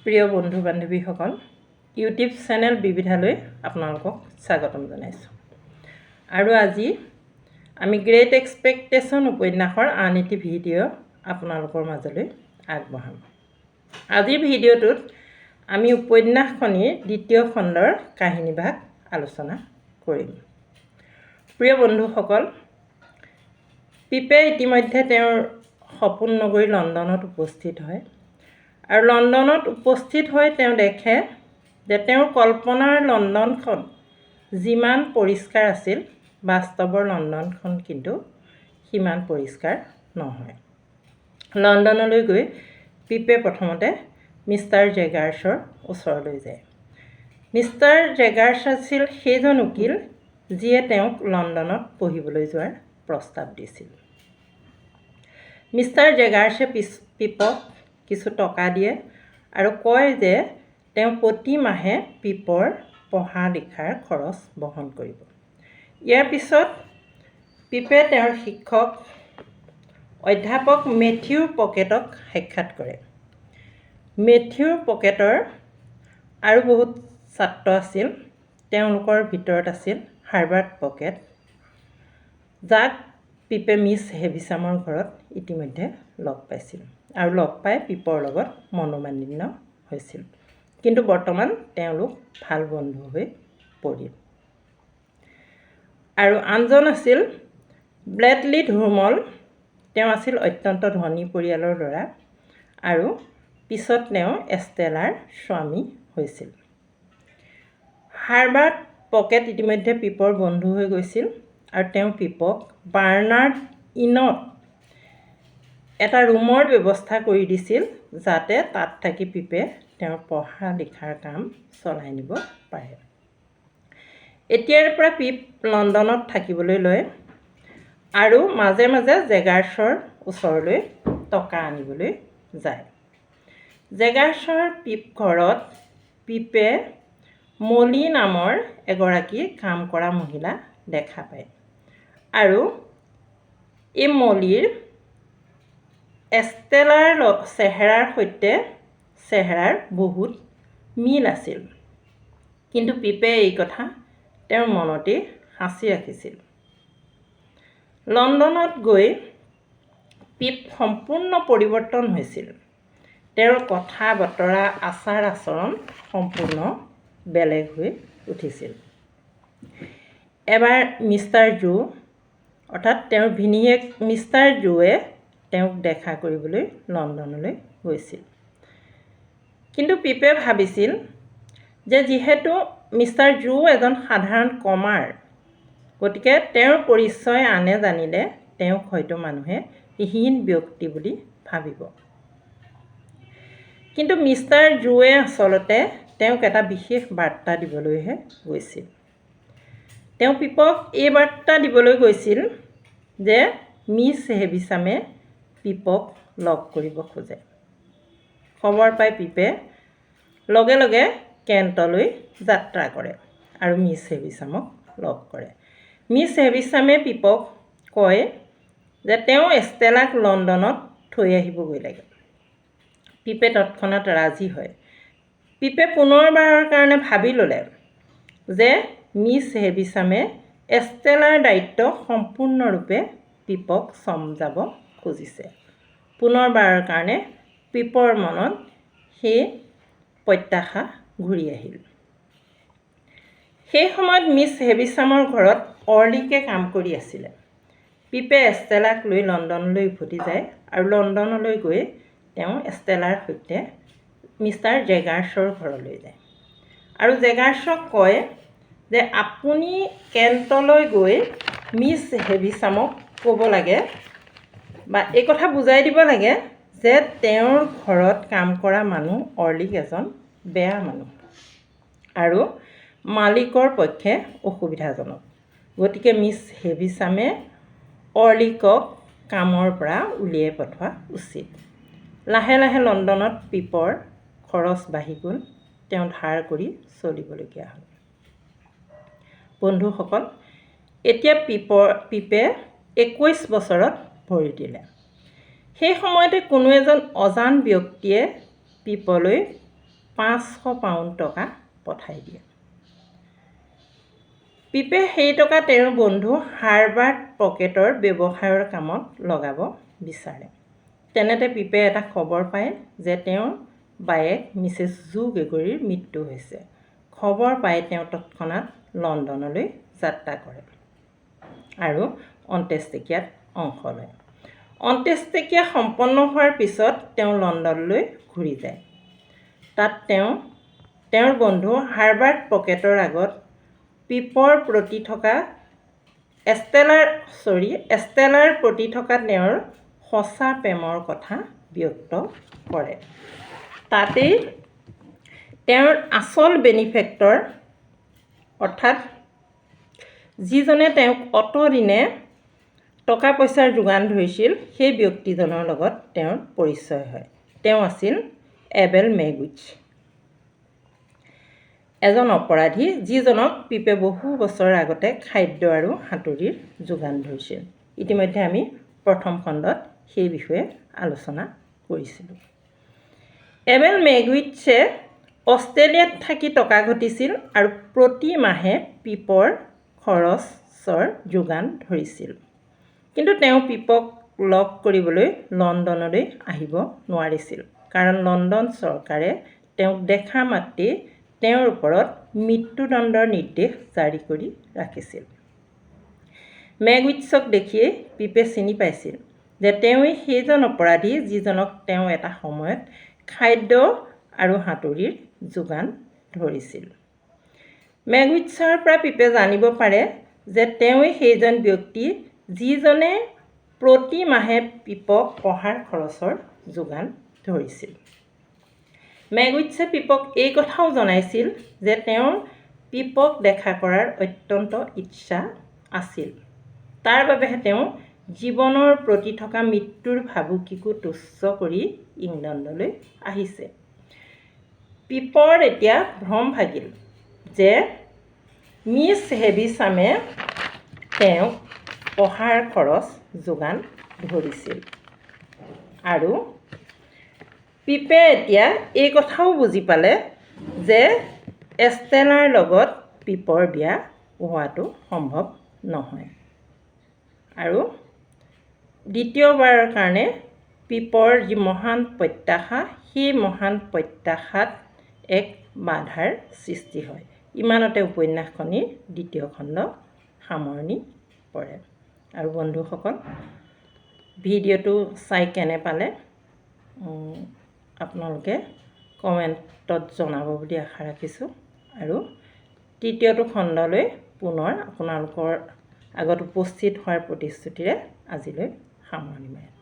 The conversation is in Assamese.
প্ৰিয় বন্ধু বান্ধৱীসকল, ইউটিউব চেনেল বিবিধালৈ আপোনালোকক স্বাগতম জনাইছোঁ। আৰু আজি আমি গ্ৰেট এক্সপেক্টেশ্যন উপন্যাসৰ আন এটি ভিডিঅ' আপোনালোকৰ মাজলৈ আগবঢ়াম। আজিৰ ভিডিঅ'টোত আমি উপন্যাসখনিৰ দ্বিতীয় খণ্ডৰ কাহিনীভাগ আলোচনা কৰিম। প্ৰিয় বন্ধুসকল, পিপে ইতিমধ্যে তেওঁৰ সপোন নগৰী লণ্ডনত উপস্থিত হয় আৰু লণ্ডনত উপস্থিত হৈ তেওঁ দেখে যে তেওঁৰ কল্পনাৰ লণ্ডনখন যিমান পৰিষ্কাৰ আছিল, বাস্তৱৰ লণ্ডনখন কিন্তু সিমান পৰিষ্কাৰ নহয়। লণ্ডনলৈ গৈ পিপে প্ৰথমতে মিষ্টাৰ জেগাৰ্ছৰ ওচৰলৈ যায়। মিষ্টাৰ জেগাৰ্ছ আছিল সেইজন উকিল যিয়ে তেওঁক লণ্ডনত পঢ়িবলৈ যোৱাৰ প্ৰস্তাৱ দিছিল। মিষ্টাৰ জেগাৰ্ছে পিপক কিছু টকা দিয়ে আৰু কয় যে তেওঁ প্ৰতি মাহে পিপৰ পঢ়া লিখাৰ খৰচ বহন কৰিব। ইয়াৰ পিছত পিপে তেওঁৰ শিক্ষক অধ্যাপক মেথিউ পকেটক সাক্ষাৎ কৰে। মেথিউ পকেটৰ আৰু বহুত ছাত্ৰ আছিল। তেওঁলোকৰ ভিতৰত আছিল হাৰ্বাৰ্ট পকেট, যাক পিপে মিছ হেভিচামৰ ঘৰত ইতিমধ্যে লগ পাইছিল আৰু লগ পাই পিপৰ লগত মনোমালিন্য হৈছিল। কিন্তু বৰ্তমান তেওঁলোক ভাল বন্ধু হৈ পৰিল। আৰু আনজন আছিল ব্লেডলি ধুৰ্মল। তেওঁ আছিল অত্যন্ত ধনী পৰিয়ালৰ ল'ৰা আৰু পিছত তেওঁ এষ্টেলাৰ স্বামী হৈছিল। হাৰ্বাৰ্ট পকেট ইতিমধ্যে পিপৰ বন্ধু হৈ গৈছিল আৰু তেওঁ পিপক বাৰ্নাৰ্ড ইনত এটা ৰুমৰ ব্যৱস্থা কৰি দিছিল, যাতে তাত থাকি পিপে তেওঁৰ পঢ়া লিখাৰ কাম চলাই নিব পাৰে। এতিয়াৰ পৰা পিপ লণ্ডনত থাকিবলৈ লয় আৰু মাজে মাজে জেগাৰ্ছৰ ওচৰলৈ টকা আনিবলৈ যায়। জেগাৰ্ছৰ ঘৰত পিপে মলি নামৰ এগৰাকী কাম কৰা মহিলা দেখা পায় আৰু এই মলিৰ এষ্টেলাৰ চেহেৰাৰ সৈতে বহুত মিল আছিল। কিন্তু পিপে এই কথা তেওঁৰ মনতেই সাঁচি ৰাখিছিল। লণ্ডনত গৈ পিপ সম্পূৰ্ণ পৰিৱৰ্তন হৈছিল। তেওঁৰ কথা বতৰা, আচাৰ আচৰণ সম্পূৰ্ণ বেলেগ হৈ উঠিছিল। এবাৰ মিষ্টাৰ জো অৰ্থাৎ তেওঁৰ ভিনীহিয়েক মিষ্টাৰ জোৱে তেওঁক দেখা কৰিবলৈ লণ্ডনলৈ গৈছিল। কিন্তু পিপে ভাবিছিল যে যিহেতু মিষ্টাৰ জো এজন সাধাৰণ কমাৰ, গতিকে তেওঁৰ পৰিচয় আনে জানিলে তেওঁক হয়তো মানুহে হীন ব্যক্তি বুলি ভাবিব। কিন্তু মিষ্টাৰ জোৱে আচলতে তেওঁক এটা বিশেষ বাৰ্তা দিবলৈহে গৈছিল। তেওঁ পিপক এই বাৰ্তা দিবলৈ গৈছিল যে মিছ হেভিচামে পিপক লগ কৰিব খোজে। খবৰ পাই পিপে লগে লগে কেণ্টলৈ যাত্ৰা কৰে আৰু মিছ হেভিচামক লগ কৰে। মিছ হেভিচামে পিপক কয় যে তেওঁ এষ্টেলাক লণ্ডনত থৈ আহিবগৈ লাগে। পিপে তৎক্ষণাত ৰাজি হয়। পিপে পুনৰবাৰৰ কাৰণে ভাবি ল'লে যে মিছ হেভিচামে এষ্টেলাৰ দায়িত্ব সম্পূৰ্ণৰূপে পিপক চমজাব খুজিছে। পুনৰবাৰৰ কাৰণে পিপৰ মনত সেই প্ৰত্যাশা ঘূৰি আহিল। সেই সময়ত মিছ হেভিচামৰ ঘৰত অৰ্লিকে কাম কৰি আছিলে। পিপে এষ্টেলাক লৈ লণ্ডনলৈ উভতি যায় আৰু লণ্ডনলৈ গৈ তেওঁ এষ্টেলাৰ সৈতে মিষ্টাৰ জেগাৰ্ছৰ ঘৰলৈ যায় আৰু জেগাৰ্ছক কয় যে আপুনি কেণ্টলৈ গৈ মিছ হেভিচামক ক'ব লাগে বা এই কথা বুজাই দিব লাগে যে তেওঁৰ ঘৰত কাম কৰা মানুহ অৰ্লিক এজন বেয়া মানুহ আৰু মালিকৰ পক্ষে অসুবিধাজনক। গতিকে মিছ হেভিচামে অৰ্লিকক কামৰ পৰা উলিয়াই পঠোৱা উচিত। লাহে লাহে লণ্ডনত পিপৰ খৰচ বাঢ়ি গ'ল। তেওঁ ধাৰ কৰি চলিবলগীয়া হ'ল। বন্ধুসকল, এতিয়া পিপে 21 বছৰত ভৰি দিলে। সেই সময়তে কোনো এজন অজান ব্যক্তিয়ে পিপলৈ 500 পাউণ্ড টকা পঠাই দিয়ে। পিপে সেই টকা তেওঁৰ বন্ধু হাৰ্বাৰ্ট পকেটৰ ব্যৱসায়ৰ কামত লগাব বিচাৰে। তেনেতে পিপে এটা খবৰ পায় যে তেওঁৰ বায়েক মিছেছ জো গ্ৰেগৰীৰ মৃত্যু হৈছে। খবৰ পাই তেওঁ তৎক্ষণাত লণ্ডনলৈ যাত্ৰা কৰে আৰু অন্ত্যেষ্টিক্ৰিয়াত অংশ লয়। অন্ত্যেষ্টিক্ৰিয়া সম্পন্ন হোৱাৰ পিছত তেওঁ লণ্ডনলৈ ঘূৰি যায়। তাত তেওঁ তেওঁৰ বন্ধু হাৰ্বাৰ্ট পকেটৰ আগত পিপৰ প্ৰতি থকা এষ্টেলাৰ প্ৰতি থকা তেওঁৰ সঁচা প্ৰেমৰ কথা ব্যক্ত কৰে। তাতেই তেওঁৰ আচল বেনিফেক্টৰ অৰ্থাৎ যিজনে তেওঁক অতদিনে টকা পইচাৰ যোগান ধৰিছিল সেই ব্যক্তিজনৰ লগত তেওঁৰ পৰিচয় হয়। তেওঁ আছিল এবেল মেগুইচ, এজন অপৰাধী যিজনক পিপে বহু বছৰ আগতে খাদ্য আৰু হাতুৰিৰ যোগান ধৰিছিল। ইতিমধ্যে আমি প্ৰথম খণ্ডত সেই বিষয়ে আলোচনা কৰিছিলোঁ। এবেল মেগুইচে অষ্ট্ৰেলিয়াত থাকি টকা ঘটিছিল আৰু প্ৰতি মাহে পিপৰ খৰচৰ যোগান ধৰিছিল। কিন্তু তেওঁ পিপক লগ কৰিবলৈ লণ্ডনলৈ আহিব নোৱাৰিছিল, কাৰণ লণ্ডন চৰকাৰে তেওঁক দেখা মাত্ৰেই তেওঁৰ ওপৰত মৃত্যুদণ্ডৰ নিৰ্দেশ জাৰি কৰি ৰাখিছিল। মেগুইচক দেখিয়েই পিপে চিনি পাইছিল যে তেওঁৱেই সেইজন অপৰাধী যিজনক তেওঁ এটা সময়ত খাদ্য আৰু হাতুৰিৰ যোগান ধৰিছিল। মেগুইচৰ পৰা পিপে জানিব পাৰে যে তেওঁৱেই সেইজন ব্যক্তি যিজনে প্ৰতি মাহে পিপক পঢ়াৰ খৰচৰ যোগান ধৰিছিল। মেগুইচে পিপক এই কথাও জনাইছিল যে তেওঁৰ পিপক দেখা কৰাৰ অত্যন্ত ইচ্ছা আছিল। তাৰ বাবেহে তেওঁ জীৱনৰ প্ৰতি থকা মৃত্যুৰ ভাবুকিকো তুচ্ছ কৰি ইংলণ্ডলৈ আহিছে। পিপৰ এতিয়া ভ্ৰম ভাগিল যে মিছ হেভিচামে তেওঁক পঢ়াৰ খৰচ যোগান ধৰিছিল, আৰু পিপে এতিয়া এই কথাও বুজি পালে যে এষ্টেলাৰ লগত পিপৰ বিয়া হোৱাটো সম্ভৱ নহয়, আৰু দ্বিতীয়বাৰৰ কাৰণে পিপৰ যি মহান প্ৰত্যাশা সেই মহান প্ৰত্যাশাত এক বাধাৰ সৃষ্টি হয়। ইমানতে উপন্যাসখনিৰ দ্বিতীয় খণ্ড সামৰণি পৰে। আৰু বন্ধুসকল, ভিডিঅ'টো চাই কেনে পালে আপোনালোকে কমেণ্টত জনাব বুলি আশা ৰাখিছোঁ, আৰু তৃতীয়টো খণ্ডলৈ পুনৰ আপোনালোকৰ আগত উপস্থিত হোৱাৰ প্ৰতিশ্ৰুতিৰে আজিলৈ সামৰণি মাৰিলোঁ।